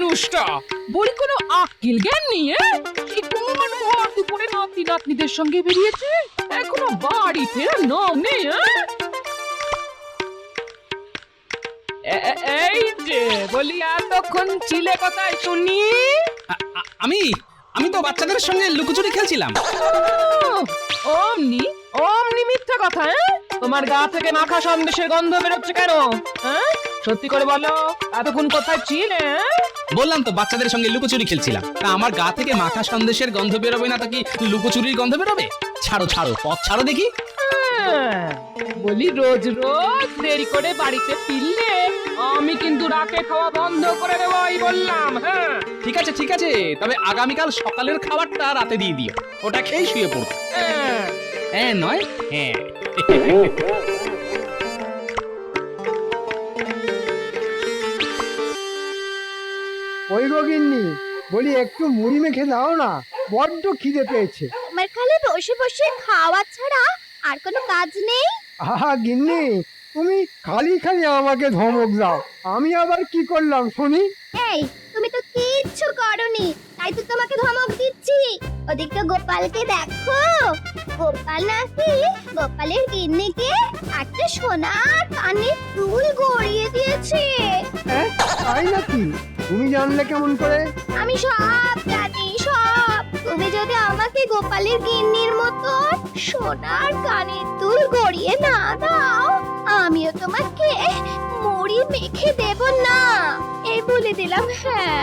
মানুষটা বলি কোনো আক্কেল জ্ঞান নিয়ে কোন ঘর দুপুরে নাতি নাতনিদের সঙ্গে বেরিয়েছে, এখনো বাড়ি ফেরার নাম নেই। এই যে বলি এতক্ষণ ছিলে কোথায় শুনি? আমি আমি তো বাচ্চাদের সঙ্গে লুকোচুরি খেলছিলাম। অমনি অমনি মিথ্যা কথা। তোমার গা থেকে মাখা সন্দেশের গন্ধ বেরোচ্ছে কেন? সত্যি করে বলো, এতক্ষণ কোথায় ছিলে? বললাম তো বাচ্চাদের সঙ্গে লুকোচুরি খেলছিলাম। তা আমার গা থেকে মাখা সন্দেশের গন্ধ বেরোবে না, তা কি লুকোচুরির গন্ধ বেরোবে? ছাড়ো ছাড়ো, পথ ছাড়ো দেখি। বলি রোজ রোজ দেরি করে বাড়িতে ফিরলে আমি কিন্তু রাতে খাওয়া বন্ধ করে দেবো বললাম। হ্যাঁ ঠিক আছে ঠিক আছে, তবে আগামীকাল সকালের খাবারটা রাতে দিয়ে দিও, ওটা খেয়ে শুয়ে পড়বো। হ্যাঁ নয় হ্যাঁ। ওই গো গিন্নি, বলি একটু মুড়ি মেখে দাও না, বড্ড খিদে পেয়েছে। তোমার খালি বসে বসে খাওয়া ছাড়া আর কোনো কাজ নেই? আহা গিন্নি, তুমি খালি খালি আমাকে ধমক দাও, আমি আবার কি করলাম শুনি? এই তুমি তো কিচ্ছু করনি, তাই তো তোমাকে ধমক দিচ্ছি। ওদিকে গোপালকে দেখো, গোপাল নাকি গোপালের গিন্নিকে একটা সোনার কানের দুল গড়িয়ে দিয়েছে। হ্যাঁ তাই নাকি? তুমি জানলে কেমন করে? আমি সব জানি সব। তুমি যদি আমাকে গোপালের গিন্নির মতো সোনার কানের দুল গড়িয়ে না দাও, আমিও তোমাকে মুড়ি মেখে দেব না, এই বলে দিলাম। হ্যাঁ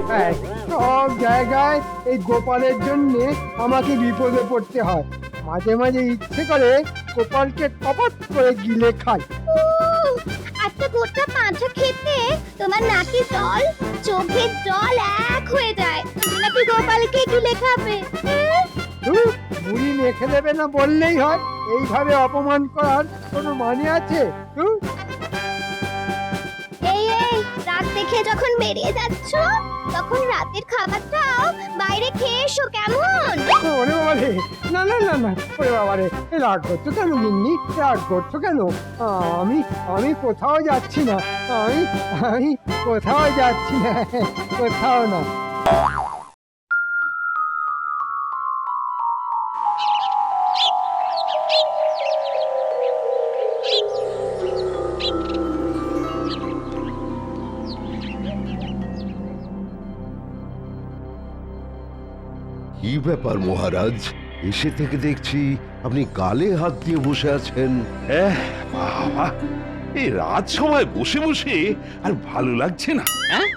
হ্যাঁ, সব জায়গায় এই গোপালের জন্য আমাকে বিপদে পড়তে হয়। মাঝে মাঝে ইচ্ছে করে গোপালকে কপট করে গিলে খাই। একটা গোটা পাঁঠা খেতে তোমার নাকি জল চোখের জল এক হয়ে যায়, তুমি নাকি গোপালকে গিলে খাবে। ধুর, মুড়ি মেখে দেবে না বললেই হয়, এইভাবে অপমান করার কোনো মানে আছে? ধুর। এই রাত দেখে যখন বেরিয়ে যাচ্ছ তখন রাতের খাবারটাও বাইরে খেয়ে এসো, কেমন? ওরে বাবা রে, না না না না, ওরে বাবা রে, রাগ করছো কেন গিন্নি, রাগ করছো কেন? আমি আমি কোথাও যাচ্ছি না, আমি আমি কোথাও যাচ্ছি না, কোথাও না। কি ব্যাপার মহারাজ, এসে থেকে দেখছি আপনি গালে হাত দিয়ে বসে আছেন। বাবা, এই রাত সময় বসে বসে আর ভালো লাগছে না। হ্যাঁ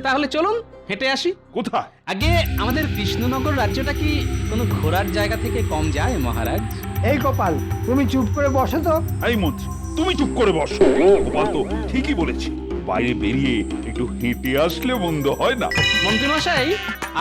তাহলে চলুন হেঁটে আসি। কোথায়? আগে আমাদের কৃষ্ণনগর রাজ্যটা কি কোনো ঘোরার জায়গা থেকে কম যায় মহারাজ? এই গোপাল, তুমি চুপ করে বসো তো। এই মন্ত্রী, তুমি চুপ করে বসো। গোপাল তো ঠিকই বলেছে, বাইরে বেরিয়ে একটু হেঁটে আসলে মন্দ হয় না। মন্ত্রীমশাই,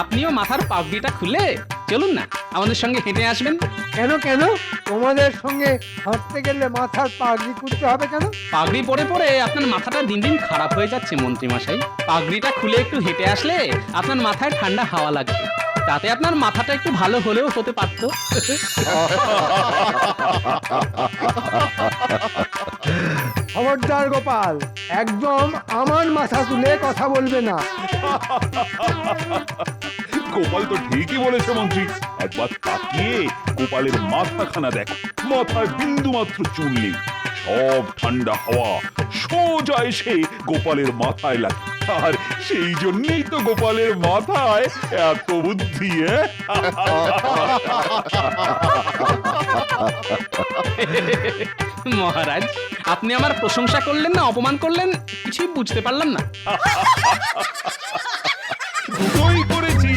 আপনিও মাথার পাগড়িটা খুলে চলুন না, আমাদের সঙ্গে হেঁটে আসবেন। কেন কেন? তোমাদের সঙ্গে হাঁটতে গেলে মাথার পাগড়ি করতে হবে কেন? পাগড়ি পরে পরে আপনার মাথাটা দিন দিন খারাপ হয়ে যাচ্ছে মন্ত্রীমশাই। পাগড়িটা খুলে একটু হেঁটে আসলে আপনার মাথায় ঠান্ডা হাওয়া লাগবে, তাতে আপনার মাথাটা একটু ভালো হলেও হতে পারতো। খবরদার গোপাল, একদম আমার মাথা তুলে কথা বলবে না। গোপাল তো ঠিকই বলেছে মন্ত্রী, একবার তাকিয়ে গোপালের মাথাখানা দেখো, মাথায় বিন্দু মাত্র চুল নেই, সব ঠান্ডা হাওয়া সোজা এসে গোপালের মাথায় লাগে, আর সেই জন্যই তো গোপালের মাথায় এত বুদ্ধি। মহারাজ, আপনি আমার প্রশংসা করলেন না অপমান করলেন কিছুই বুঝতে পারলাম না। দুটোই করেছি।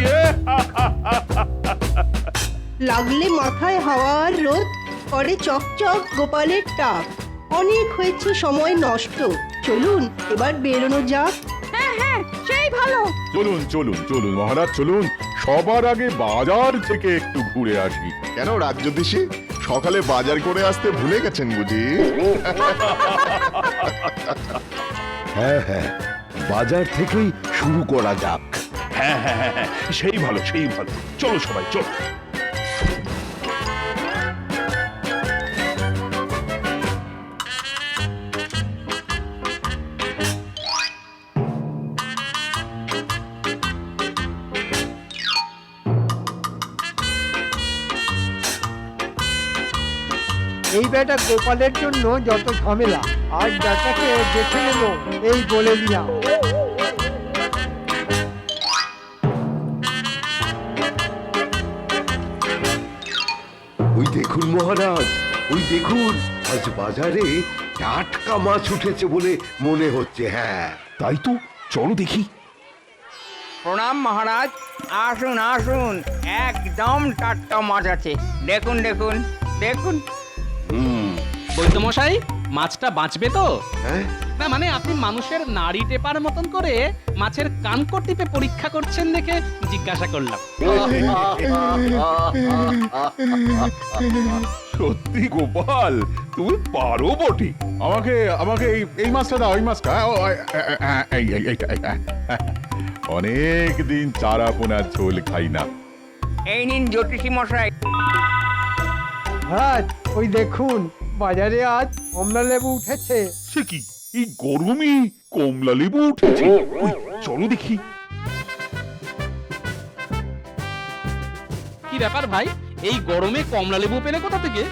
লাগলে মাথায় হাওয়ার রোদ, করে চকচক গোপালের টাক। অনেক হয়েছে সময় নষ্ট, চলুন এবার বেরোনো যাক। হ্যাঁ সেই ভালো। চলুন চলুন চলুন মহারাজ, চলুন সবার আগে বাজার থেকে একটু ঘুরে আসি। কেন রাজ্যদেশে সকালে বাজার করে আসতে ভুলে গেছেন বুঝি? হ্যাঁ হ্যাঁ, বাজার থেকেই শুরু করা যাক। হ্যাঁ হ্যাঁ হ্যাঁ হ্যাঁ, সেই ভালো সেই ভালো, চলো সবাই চলো। এই বেটা গোপালের জন্য যত ঝামেলা, আর বেটাকে দেখে নেবো এই বলে দিলাম। ওই দেখুন মহারাজ, ওই দেখুন, আজ বাজারে টাটকা মাছ উঠেছে বলে মনে হচ্ছে। হ্যাঁ, তাই তো, চলো দেখি। প্রণাম মহারাজ, আসুন আসুন, একদম টাটকা মাছ আছে। দেখুন দেখুন দেখুন। বৈদ্যমশাই, মাছটা বাঁচবে তো? হ্যাঁ, না মানে আপনি মানুষের নাড়ি টেপার মতন করে মাছের কানকর টিপে পরীক্ষা করছেন দেখে জিজ্ঞাসা করলাম। সত্যি গোপাল, তুমি পারো বটে। আমাকে আমাকে এই মাছটা দাও, এই মাছটা। অনেক দিন চারা পোনার ঝোল খাই না। এই নিন জ্যোতিষী মশাই। মহারাজ, ওই দেখুন বাজারে আজ কমলা লেবু উঠেছে। সে কি, এই গরমে কমলা লেবু উঠেছে? ওই, চলো দেখি। কি ব্যাপার ভাই, এই গরমে কমলা লেবু পেলে কোথা থেকে?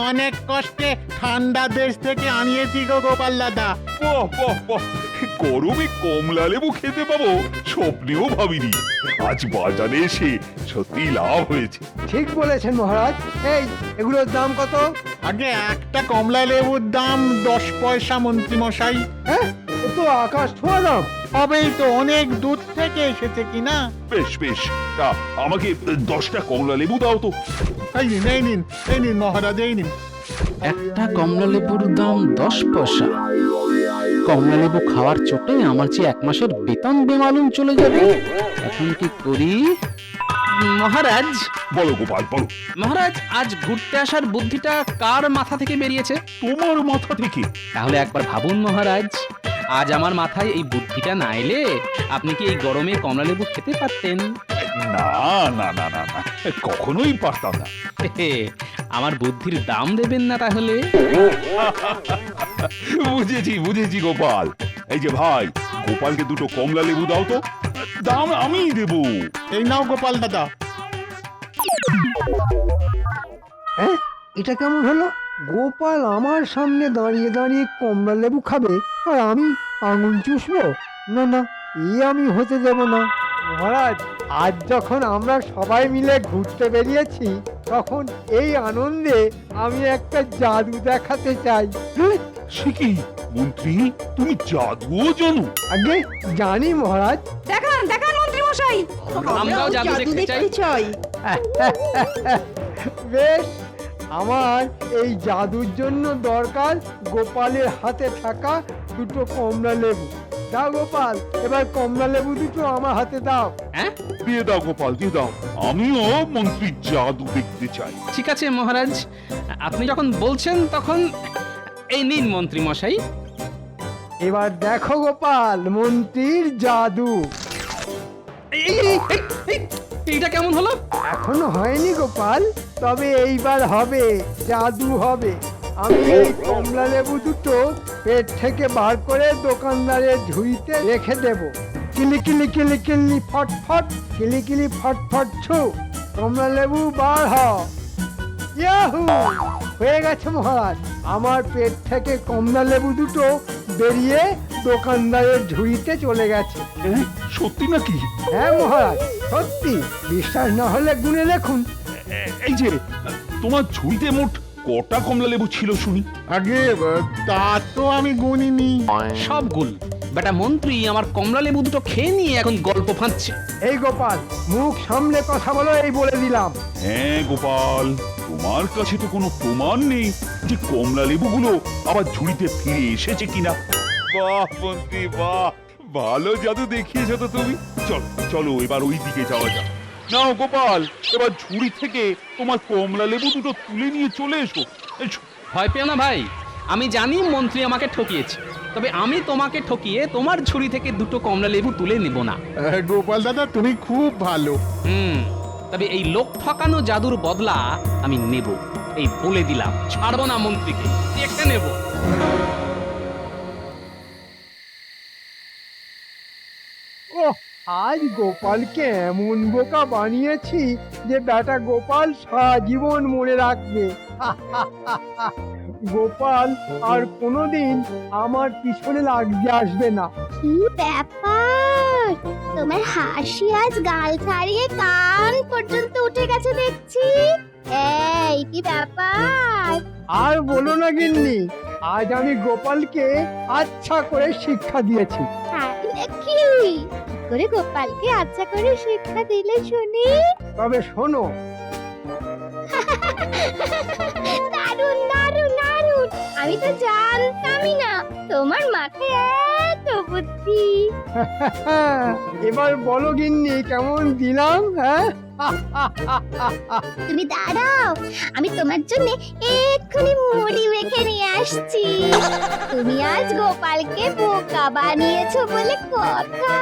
অনেক কষ্টে ঠান্ডা দেশ থেকে আনিয়েছি গো গোপাল দাদা। বাহ বাহ বাহ, গরমে কমলা লেবু খেতে পাবো স্বপ্নেও ভাবিনি। আজ বাজারে এসে সত্যি লাভ হয়েছে। ঠিক বলেছেন মহারাজ। এই এগুলোর দাম কত? আগে একটা কমলা লেবুর দাম 10 পয়সা মন্ত্রী মশাই। হ্যাঁ, এ তো আকাশ ছোঁয়া দাম। হবেই তো, অনেক দূর থেকে এসেছে কিনা। বেশ বেশ, তা আমাকে 10টা কমলা লেবু দাও তো। এই নিন এই নিন এই নিন মহারাজ, এই নিন। একটা কমলা লেবুর দাম 10 পয়সা। কমলা লেবু খাওয়ার চোটে আমার যে 1 মাসের বেতন বেমালুম চলে যাবে। এখন কি করি? মহারাজ, বলো গোপাল, বলো। মহারাজ, আজ ঘুরতে আসার বুদ্ধিটা কার মাথা থেকে বেরিয়েছে? তোমার মাথা থেকে? তাহলে একবার ভাবুন মহারাজ, আজ আমার মাথায় এই বুদ্ধিটা না এলে আপনি কি এই গরমে কমলা লেবু খেতে পারতেন? না না না না না, কখনোই পারতাম না। আমার বুদ্ধির দাম দেবেন না তাহলে? বুঝেছি বুঝেছি গোপাল। এই যে ভাই, গোপালকে 2টো কমলা লেবু দাও তো, দাম আমিই দেবো। এই নাও গোপাল দাদা। হ্যাঁ, এটা কেমন হলো? গোপাল আমার সামনে দাঁড়িয়ে দাঁড়িয়ে কমলা লেবু খাবে আর আমি আঙুল চুষবো? না না, আমি হতে দেব না। মহারাজ, আজ যখন আমরা সবাই মিলে ঘুরতে বেরিয়েছি, তখন এই আনন্দে আমি একটা জাদু দেখাতে চাই। সে কি মন্ত্রী, তুমি জাদুও জানো? আগে জানি মহারাজ। দেখান দেখান মন্ত্রী মশাই। আমরাও জাদু দেখতে চাই। চাই। বেশ, আমার এই জাদুর জন্য দরকার গোপালের হাতে থাকা 2টো কমলা লেবু। দাও গোপাল, এবার কমলা লেবু 2টো আমার হাতে দাও। হ্যাঁ, দিয়ে দাও গোপাল, দিয়ে দাও। আমিও মন্ত্রীর জাদু দেখতে চাই। ঠিক আছে মহারাজ, আপনি যখন বলছেন তখন এই নিন মন্ত্রী মশাই। এবার দেখো গোপাল, মন্ত্রীর জাদু। এইটা কেমন হলো? এখনো হয়নি গোপাল, তবে এইবার হবে, জাদু হবে। আমি এই কমলা লেবু 2টো পেট থেকে বার করে দোকানদারের ঝুড়িতে রেখে দেব। কিলি কিলি কিলি কিলি ফট ফট, কিলি কিলি ফট ফট ছু, কমলা লেবু বার হ। ইয়াহু, হয়ে গেছে মহারাজ। আমার পেট থেকে কমলা লেবু 2টো বেরিয়ে দোকানদারের ঝুড়িতে চলে গেছে। সত্যি নাকি? হ্যাঁ মহারাজ, সত্যি। বিশ্বাস না হলে গুনে দেখুন। এই যে, তোমার ঝুড়িতে মোট কটা কমলা লেবু ছিল শুনি? আগে তা তো আমি গুনিনি। সব গুল। বেটা মন্ত্রী আমার কমলা লেবু 2টো খেয়ে নিয়ে এখন গল্প ফাঁদছে। এই গোপাল, মুখ সামলে কথা বলো, এই বলে দিলাম। হ্যাঁ গোপাল, তোমার কাছে তো কোনো প্রমাণ নেই যে কমলা লেবুগুলো আবার ঝুড়িতে ফিরে এসেছে কিনা। বাহ মন্ত্রী বাহ, ভালো জাদু দেখিয়েছো তো তুমি। চলো চলো, এবার ওই দিকে যাওয়া যাক। নাও গোপাল, এবার ঝুড়ি থেকে তোমার কমলা লেবু 2টো তুলে নিয়ে চলে এসো। এসো। ভয় পেও না ভাই, আমি জানি মন্ত্রী আমাকে ঠকিয়েছে, তবে আমি তোমাকে ঠকিয়ে তোমার ঝুড়ি থেকে 2টো কমলা লেবু তুলে নেব না। গোপাল দাদা, তুমি খুব ভালো। তবে এই লোক ঠকানো জাদুর বদলা আমি নেব, এই বলে দিলাম। ছাড়বো না মন্ত্রীকে, দেখে নেব। ও আজ গোপালকে এমন বোকা বানিয়েছি যে বেটা গোপাল সারা জীবন মনে রাখবে। গোপাল আর কোনোদিন আমার পিছনে লাগতে আসবে না। কি ব্যাপার, তোমার হাসি আজ গাল ছাড়িয়ে কান পর্যন্ত উঠে গেছে দেখছি। এই কি ব্যাপার? আর বলো না গিন্নি, আজ আমি গোপালকে আচ্ছা করে শিক্ষা দিয়েছি। তাই নাকি? কি করে গোপালকে আচ্ছা করে শিক্ষা দিলে শুনি? তবে শোনো, দারুণ দারুণ দারুণ, আমি তো জানতামই না তোমার মাথায় এত বুদ্ধি। এবার বলো গিন্নি কেমন দিলাম? হ্যাঁ, তুমি দাঁড়াও, আমি তোমার জন্য এক্ষুনি মুড়ি মেখে নিয়ে আসছি। তুমি আজ গোপালকে বোকা বানিয়েছো বলে কথা।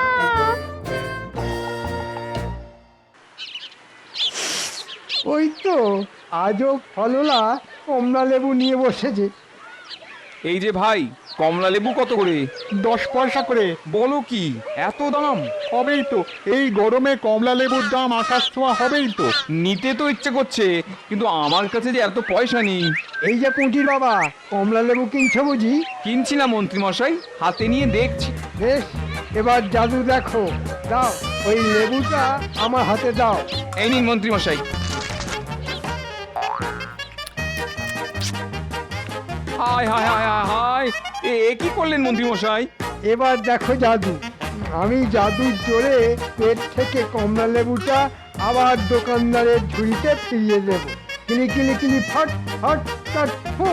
ওই তো আজও ফললা কমলা লেবু নিয়ে বসেছে। এই যে ভাই, কমলা লেবু কত করে? 10 পয়সা করে। বলো কি, এত দাম? হবেই তো, এই গরমে কমলা লেবুর দাম আকাশ ছোঁয়া হবেই তো। নিতে তো ইচ্ছে করছে, কিন্তু আমার কাছে যে এত পয়সা নেই। এই যে পুঁটির বাবা, কমলা লেবু কিনছো বুঝি? কিনছি না মন্ত্রী মশাই, হাতে নিয়ে দেখছি। বেশ, এবার জাদু দেখো। দাও, ওই লেবুটা আমার হাতে দাও। এই নিন মন্ত্রী মশাই। হায় হায় হায় হায় হায়, এ কি করলেন মন্ত্রী মশাই? এবার দেখো জাদু। আমি জাদুর জোরে পেট থেকে কমলা লেবুটা আবার দোকানদারের ঝুড়িতে ফিরিয়ে দেব। কিলি কিলি কিলি ফট ফট ফট ফু।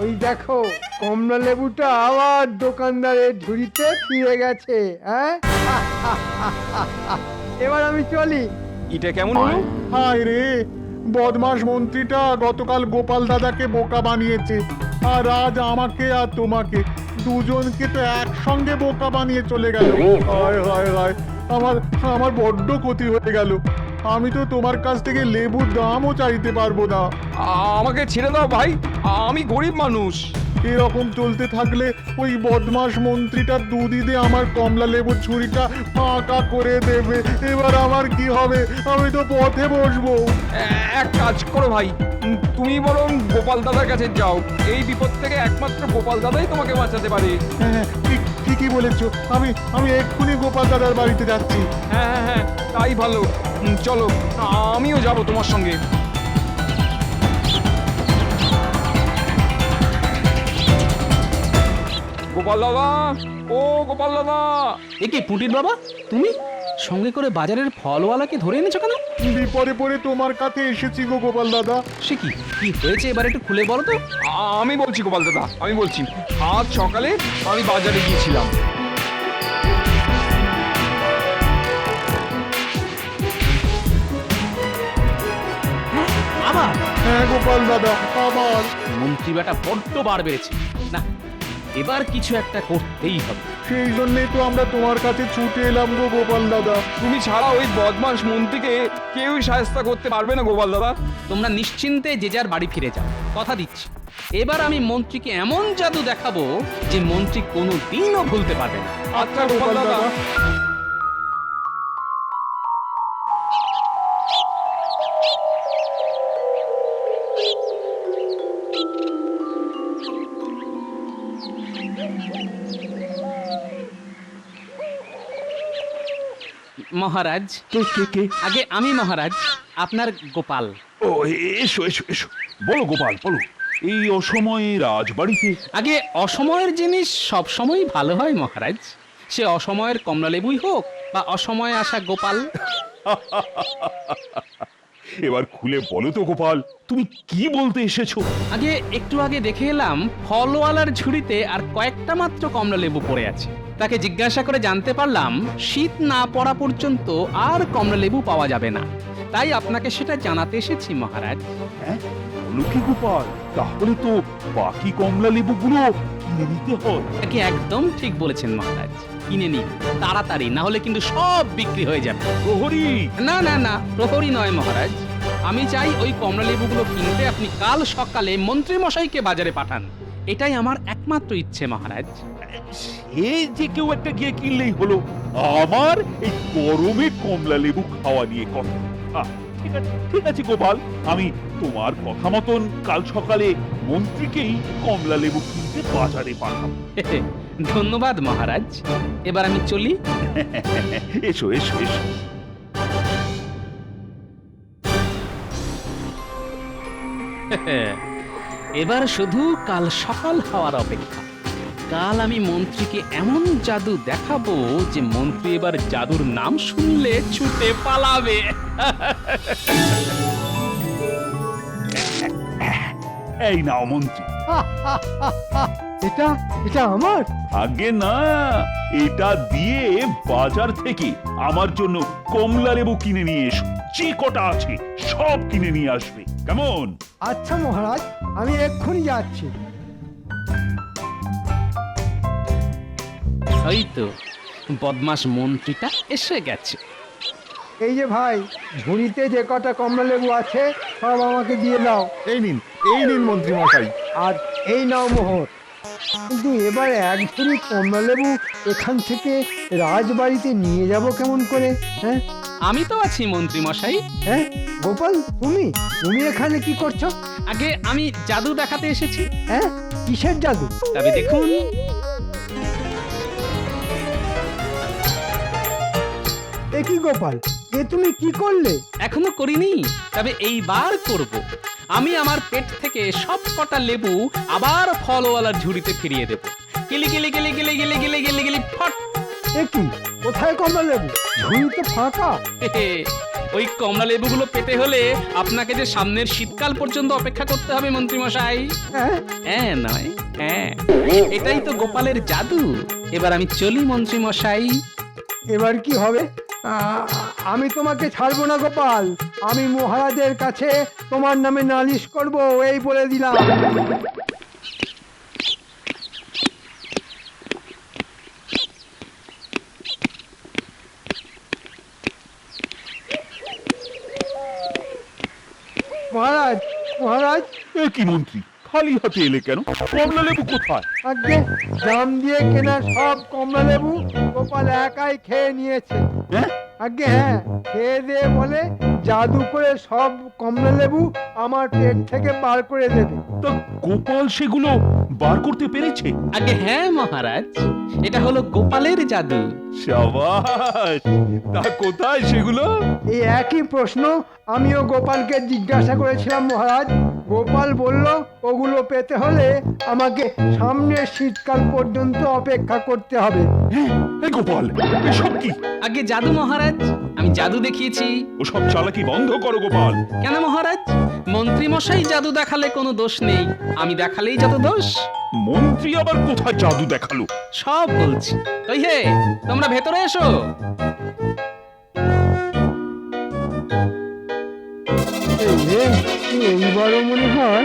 ওই দেখো, কমলা লেবুটা আবার দোকানদারের ঝুড়িতে ফিরে গেছে। হ্যাঁ, এবার আমি চলি। এটা কেমন হলো? হায় রে, বদমাস মন্ত্রীটা গতকাল গোপাল দাদাকে বোকা বানিয়েছে, আর আজ আমাকে আর তোমাকে দুজনকে তো একসঙ্গে বোকা বানিয়ে চলে গেল। হায় হায় হায়, আমার আমার বড্ড ক্ষতি হয়ে গেল। আমি তো তোমার কাছ থেকে লেবুর দামও চাইতে পারবো না। আমাকে ছেড়ে দাও ভাই, আমি গরিব মানুষ। এরকম চলতে থাকলে ওই বদমাস মন্ত্রীটার দুদিদে আমার কমলা লেবুর ছুরিটা ফাঁকা করে দেবে। এবার আমার কি হবে? আমি তো পথে বসবো। এক কাজ করো ভাই, তুমি বরং গোপাল দাদার কাছে যাও। এই বিপদ থেকে একমাত্র গোপাল দাদাই তোমাকে বাঁচাতে পারে। হ্যাঁ, ঠিকই বলেছো। আমি এক্ষুনি গোপাল দাদার বাড়িতে যাচ্ছি। হ্যাঁ হ্যাঁ হ্যাঁ, তাই ভালো। চলো, আমিও যাব তোমার সঙ্গে। গোপাল দাদা, ও গোপাল দাদা। এ কি পুটির বাবা, তুমি সঙ্গে করে বাজারের ফলওয়ালাকে ধরে এনেছো কেন? বিপদে পড়ে তোমার কাছে এসেছি গো গোপাল দাদা। সে কি কি হয়েছে এবার একটু খুলে বলো তো। আমি বলছি গোপাল দাদা, আমি বলছি। আজ সকালে আমি বাজারে গিয়েছিলাম। আবার? হ্যাঁ গোপাল দাদা, আবার। মন্ত্রী বেটা বড্ড বার বেড়েছে। না, এবার কিছু একটা করতেই হবে। সেই জন্যই তো আমরা তোমার কাছে ছুটে এলাম গো গোপাল দাদা। তুমি ছাড়া ওই বদমাস মন্ত্রীকে কেউই সাহায্য করতে পারবে না গোপাল দাদা। তোমরা নিশ্চিন্তে যে যার বাড়ি ফিরে যাও, কথা দিচ্ছি। এবার আমি মন্ত্রীকে এমন জাদু দেখাবো যে মন্ত্রী কোনো দিনও ভুলতে পারবে না। আচ্ছা গোপাল দাদা। মহারাজ, কে? আগে আমি মহারাজ, আপনার গোপাল। ও, এসো এসো এসো, বলো গোপাল বলো। এই অসময়ে রাজবাড়িতে? আগে অসময়ের জিনিস সব সময়ই ভালো হয় মহারাজ, সে অসময়ের কমলালেবুই হোক বা অসময়ে আসা গোপাল। এবার খুলে বলো তো গোপাল, তুমি কি বলতে এসেছো? আগে একটু আগে দেখে এলাম ফলওয়ালার ঝুড়িতে আর কয়েকটা মাত্র কমলালেবু পড়ে আছে। তাকে জিজ্ঞাসা করে জানতে পারলাম শীত না পড়া পর্যন্ত আর কমলালেবু পাওয়া যাবে না। তাই আপনাকে সেটা জানাতে এসেছি মহারাজ। হ্যাঁ, বলো কি গোপাল, তাহলে তো বাকি কমলা লেবুগুলো কিনে নিতে হয়। একে একদম ঠিক বলেছেন মহারাজ, কিনে নিন তাড়াতাড়ি, না হলে কিন্তু সব বিক্রি হয়ে যাবে। প্রহরী! না না না, প্রহরী নয় মহারাজ, আমি চাই ওই কমলা লেবুগুলো কিনতে আপনি কাল সকালে মন্ত্রী মশাইকে বাজারে পাঠান। এটাই আমার একমাত্র ইচ্ছে মহারাজ। সে যে কেউ একটা গিয়ে কিনলেই হলো, আমার এই গরমে কমলা লেবু খাওয়া নিয়ে কথা। ঠিক আছে গোপাল, আমি তোমার কথা মতন কাল সকালে মন্ত্রীকেই কমলা লেবু কিনতে বাজারে পাঠাবো। ধন্যবাদ মহারাজ, এবার আমি চলি। এসো এসো এসো। এবার শুধু কাল সকাল হওয়ার অপেক্ষা। কাল আমি মন্ত্রীকে এমন জাদু দেখাবো যে মন্ত্রী এবার জাদুর নাম শুনলে ছুটে পালাবে। এই নাও মন্ত্রী। এটা এটা আমার? আগে না, এটা দিয়ে বাজার থেকে আমার জন্য কমলা লেবু কিনে নিয়ে এসো। যে কটা আছে সব কিনে নিয়ে আসবে, কেমন? আচ্ছা মহারাজ, আমি এক্ষুনি যাচ্ছি। ওই তো বদমাস মন্ত্রীটা এসে গেছে। এই যে ভাই, ঝুড়িতে যে কটা কমলা লেবু আছে সব আমাকে দিয়ে দাও। এই নিন মন্ত্রী মশাই। আর এই নাও মোহর। কিন্তু এবার এক ঝুড়ি কমলা লেবু এখান থেকে রাজবাড়িতে নিয়ে যাব কেমন করে? হ্যাঁ আমি তো আছি মন্ত্রী মশাই। হ্যাঁ গোপাল, তুমি তুমি এখানে কি করছো? আগে আমি জাদু দেখাতে এসেছি। হ্যাঁ, কিসের জাদু? তবে দেখুন। এ কি গোপাল, এ তুমি কি করলে? এখনো করিনি, তবে এইবার করব। আমি আমার পেট থেকে সব কটা লেবু আবার ফলওয়ালার ঝুড়িতে ফিরিয়ে দেব। গিলি গিলি গিলি গিলি গিলি গিলি গিলি গিলি ফট। এ কি, কোথায় কমলা লেবু? ঝুড়ি তো ফাঁকা। ওই কমলা লেবুগুলো পেতে হলে আপনাকে যে সামনের শীতকাল পর্যন্ত অপেক্ষা করতে হবে মন্ত্রী মশাই। হ্যাঁ হ্যাঁ নয় হ্যাঁ, এটাই তো গোপালের জাদু। এবার আমি চলি মন্ত্রী মশাই। এবার কি হবে? আমি তোমাকে ছাড়বো না গোপাল। আমি মহারাজের কাছে তোমার নামে নালিশ করব, এই বলে দিলাম। মহারাজ, মহারাজ, এ কি মন্ত্রী, খালি হাতে এলে কেন? কমলা লেবু কোথায়? আগে দাম দিয়ে কেনা সব কমলা লেবু গোপাল একাই খেয়ে নিয়েছে। হ্যাঁ? আগে হ্যাঁ, খেয়ে দিয়ে বলে জাদু করে সব কমলা লেবু আমার পেট থেকে বার করে দেবে। তা গোপাল সেগুলো বার করতে পেরেছে? আগে হ্যাঁ মহারাজ, এটা হলো গোপালের জাদু। শাবাশ! তা কোথায় সেগুলো? এই একই প্রশ্ন আমিও গোপালকে জিজ্ঞাসা করেছিলাম মহারাজ। গোপাল বলল ওগুলো পেতে হলে আমাকে সামনের শীতকাল পর্যন্ত অপেক্ষা করতে হবে। এ গোপাল, এসব কি? আগে জাদু মহারাজ, আমি জাদু দেখিয়েছি। ওসব চালাকি বন্ধ করো গোপাল। কেন মহারাজ? মন্ত্রী মশাই জাদু দেখালে কোনো দোষ নেই, আমি দেখালেই যত দোষ। মন্ত্রী আবার কোথায় জাদু দেখালো? সব বলছি। ওই হে, তোমরা ভেতরে এসো। এইবারও মনে হয়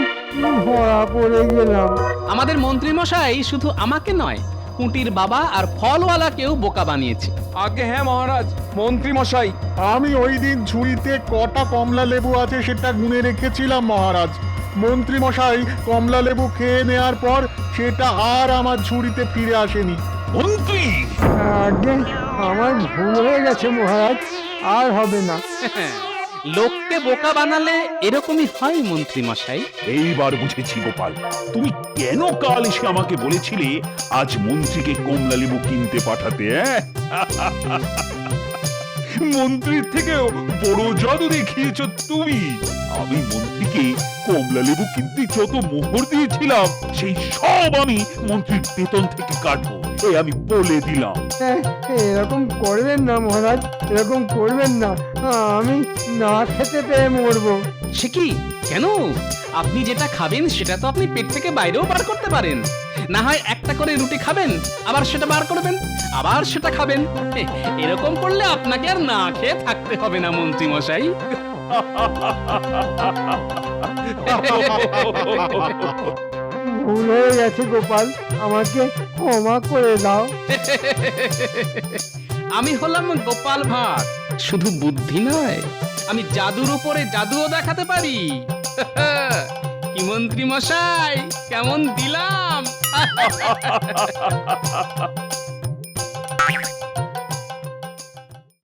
ধরা পড়ে গেলাম। আমাদের মন্ত্রী মশাই শুধু আমাকে নয়, কুটির বাবা আর ফলওয়ালাকেও বোকা বানিয়েছে। আগে হ্যাঁ মহারাজ, মন্ত্রী মশাই। আমি ওই দিন ঝুড়িতে কটা কমলা লেবু আছে সেটা গুনে রেখেছিলাম মহারাজ। মন্ত্রী মশাই কমলা লেবু খেয়ে নেওয়ার পর সেটা আর আমার ঝুড়িতে ফিরে আসেনি। মন্ত্রী! আগে আমার ভুল হয়ে গেছে মহারাজ, আর হবে না। লোককে বোকা বানালে এরকমই হয় মন্ত্রী মশাই। এইবার বুঝেছি গোপাল, তুমি কেন কাল এসে আমাকে বলেছিলে আজ মন্ত্রীকে কমলা লেবু কিনতে পাঠাতে। মন্ত্রীর থেকেও বড় জাদু দেখিয়েছ তুমি। আমি মন্ত্রীকে কমলা লেবু কিনতে যত মোহর দিয়েছিলাম সেই সব আমি মন্ত্রীর বেতন থেকে কাটবো, এই আমি বলে দিলাম। এরকম করবেন না মহারাজ, এরকম করবেন না। আমি না খেতে পেয়ে মরবো। সে কি? কেন? আপনি যেটা খাবেন সেটা তো আপনি পেট থেকে বাইরেও বার করতে পারেন। না হয় একটা করে রুটি খাবেন, আবার সেটা বার করবেন, আবার সেটা খাবেন। এরকম করলে আপনাকে আর না খেয়ে থাকতে হবে না মন্ত্রী মশাই। ভুল হয়ে গেছে গোপাল, আমাকে ক্ষমা করে দাও। আমি হলাম গোপাল ভাঁড়, শুধু বুদ্ধি নয়, আমি জাদুর উপরে জাদুও দেখাতে পারি। কি মন্ত্রী মশাই, কেমন দিলাম?